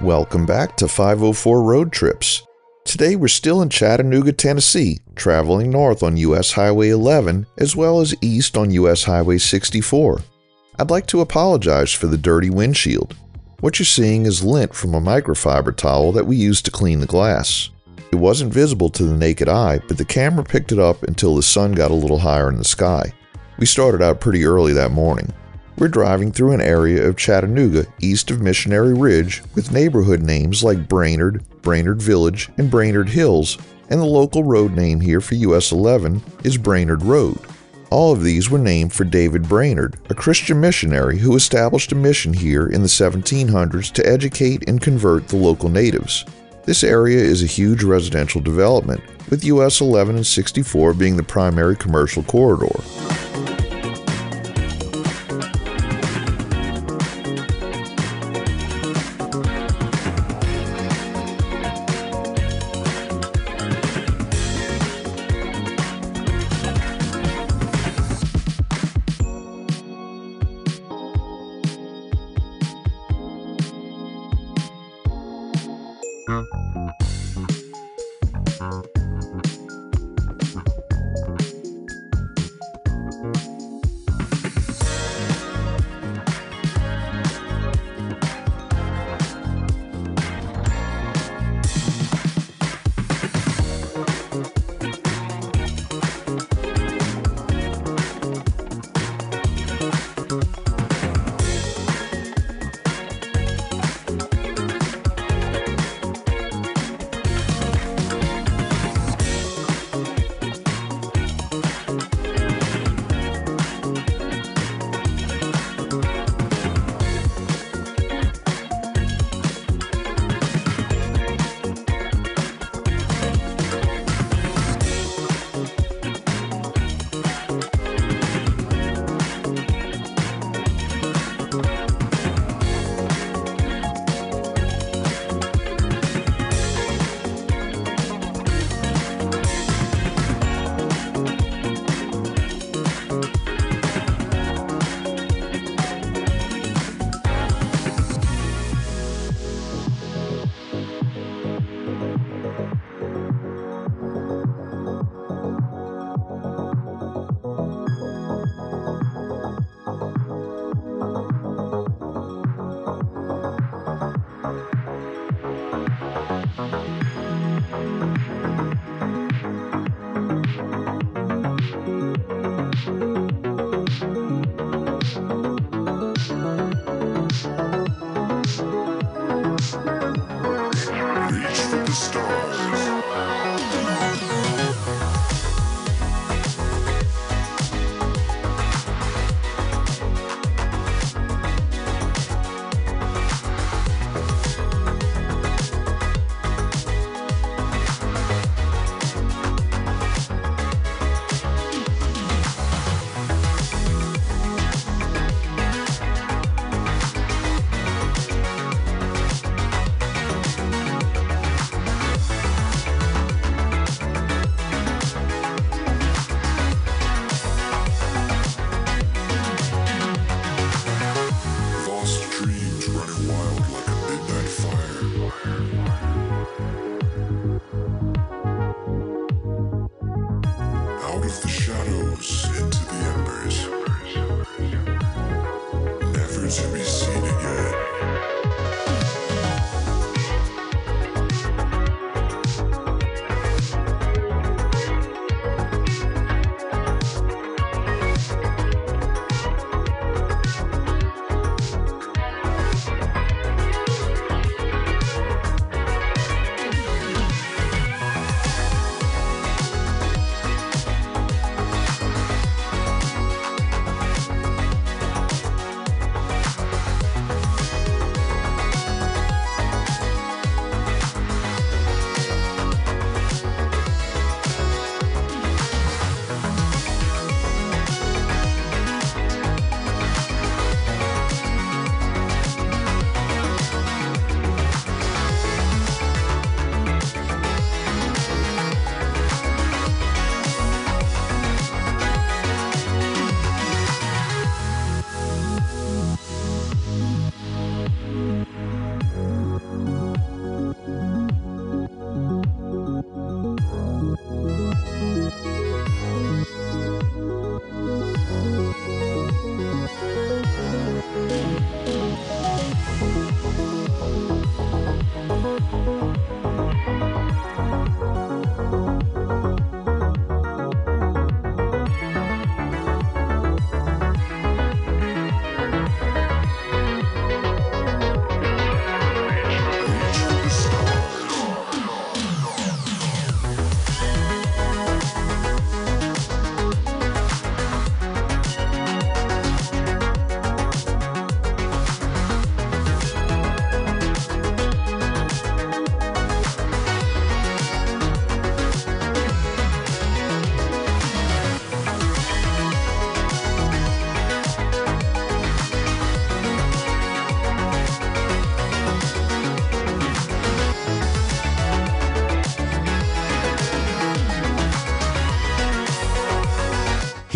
Welcome back to 504 Road Trips. Today we're still in Chattanooga, Tennessee, traveling north on US Highway 11 as well as east on US Highway 64. I'd like to apologize for the dirty windshield. What you're seeing is lint from a microfiber towel that we used to clean the glass. It wasn't visible to the naked eye, but the camera picked it up until the sun got a little higher in the sky. We started out pretty early that morning. We're driving through an area of Chattanooga east of Missionary Ridge with neighborhood names like Brainerd, Brainerd Village, and Brainerd Hills, and the local road name here for US 11 is Brainerd Road. All of these were named for David Brainerd, a Christian missionary who established a mission here in the 1700s to educate and convert the local natives. This area is a huge residential development, with US 11 and 64 being the primary commercial corridor.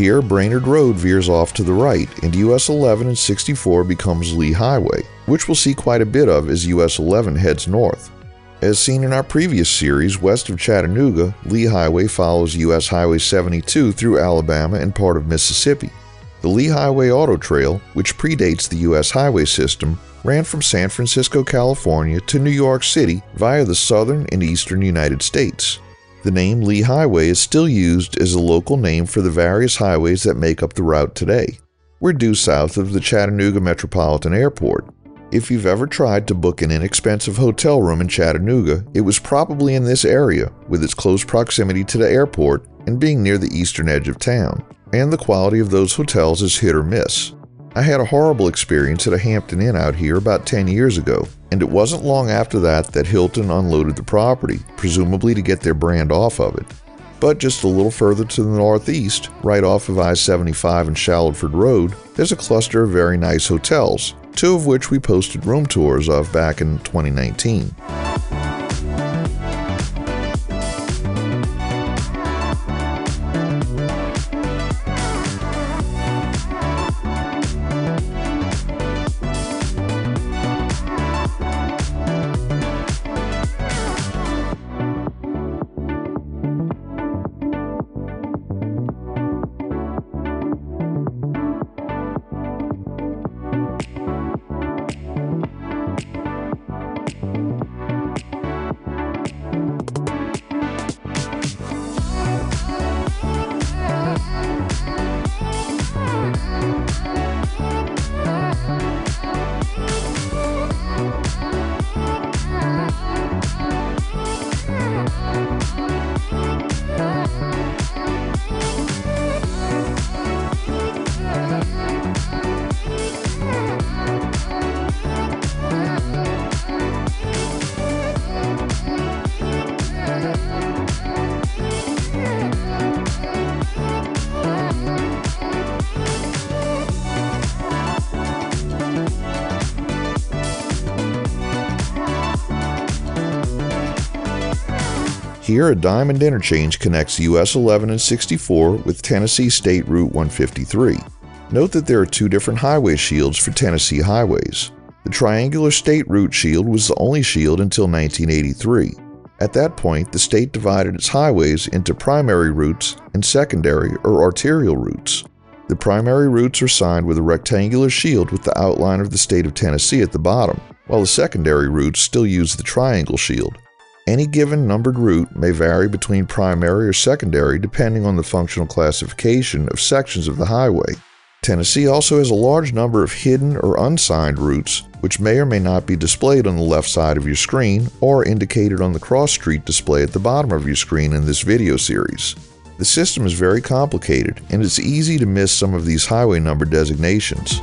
Here, Brainerd Road veers off to the right, and US 11 and 64 becomes Lee Highway, which we'll see quite a bit of as US 11 heads north. As seen in our previous series, west of Chattanooga, Lee Highway follows US Highway 72 through Alabama and part of Mississippi. The Lee Highway Auto Trail, which predates the US highway system, ran from San Francisco, California to New York City via the southern and eastern United States. The name Lee Highway is still used as a local name for the various highways that make up the route today. We're due south of the Chattanooga Metropolitan Airport. If you've ever tried to book an inexpensive hotel room in Chattanooga, it was probably in this area, with its close proximity to the airport and being near the eastern edge of town. And the quality of those hotels is hit or miss. I had a horrible experience at a Hampton Inn out here about 10 years ago, and it wasn't long after that Hilton unloaded the property, presumably to get their brand off of it. But just a little further to the northeast, right off of I-75 and Shallowford Road, there's a cluster of very nice hotels, two of which we posted room tours of back in 2019. Here, a diamond interchange connects US 11 and 64 with Tennessee State Route 153. Note that there are two different highway shields for Tennessee highways. The triangular state route shield was the only shield until 1983. At that point, the state divided its highways into primary routes and secondary or arterial routes. The primary routes are signed with a rectangular shield with the outline of the state of Tennessee at the bottom, while the secondary routes still use the triangle shield. Any given numbered route may vary between primary or secondary depending on the functional classification of sections of the highway. Tennessee also has a large number of hidden or unsigned routes, which may or may not be displayed on the left side of your screen or indicated on the cross-street display at the bottom of your screen in this video series. The system is very complicated, and it's easy to miss some of these highway number designations.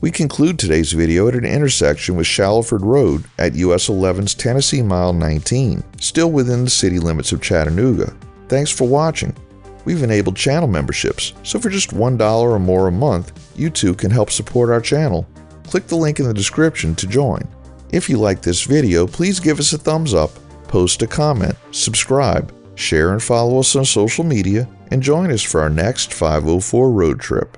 We conclude today's video at an intersection with Shallowford Road at US 11's Tennessee Mile 19, still within the city limits of Chattanooga. Thanks for watching. We've enabled channel memberships, so for just $1 or more a month, you too can help support our channel. Click the link in the description to join. If you like this video, please give us a thumbs up, post a comment, subscribe, share and follow us on social media, and join us for our next 504 road trip.